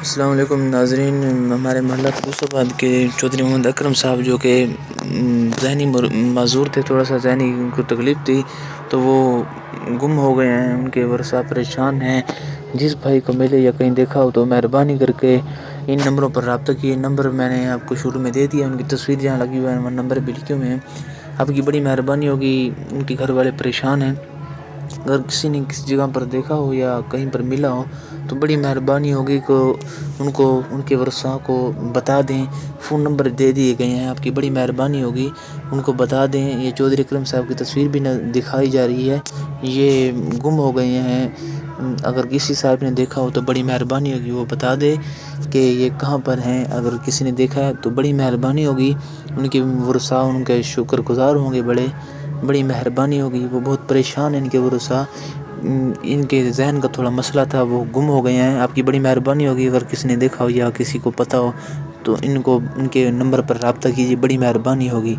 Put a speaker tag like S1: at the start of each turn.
S1: السلام علیکم ناظرین، ہمارے محلہ فیروز کے چودھری محمد اکرم صاحب جو کہ ذہنی معذور تھے، تھوڑا سا ذہنی ان کو تکلیف تھی تو وہ گم ہو گئے ہیں۔ ان کے ورثہ پریشان ہیں۔ جس بھائی کو ملے یا کہیں دیکھا ہو تو مہربانی کر کے ان نمبروں پر رابطہ کیے۔ نمبر میں نے آپ کو شروع میں دے دیا، ان کی تصویر جہاں لگی ہوئی ہے نمبر بھی لکھے ہوئے ہیں۔ آپ کی بڑی مہربانی ہوگی، ان کے گھر والے پریشان ہیں۔ اگر کسی نے کسی جگہ پر دیکھا ہو یا کہیں پر ملا ہو تو بڑی مہربانی ہوگی کہ ان کے ورثاء کو بتا دیں۔ فون نمبر دے دیے گئے ہیں، آپ کی بڑی مہربانی ہوگی ان کو بتا دیں۔ یہ چودھری اکرم صاحب کی تصویر بھی دکھائی جا رہی ہے، یہ گم ہو گئے ہیں۔ اگر کسی صاحب نے دیکھا ہو تو بڑی مہربانی ہوگی وہ بتا دے کہ یہ کہاں پر ہیں۔ اگر کسی نے دیکھا ہے تو بڑی مہربانی ہوگی، ان کے ورثاء ان کے شکر گزار ہوں گے، بڑی مہربانی ہوگی۔ وہ بہت پریشان ہیں، ان کے ورثاء، ان کے ذہن کا تھوڑا مسئلہ تھا، وہ گم ہو گئے ہیں۔ آپ کی بڑی مہربانی ہوگی، اگر کسی نے دیکھا ہو یا کسی کو پتہ ہو تو ان کے نمبر پر رابطہ کیجیے، بڑی مہربانی ہوگی۔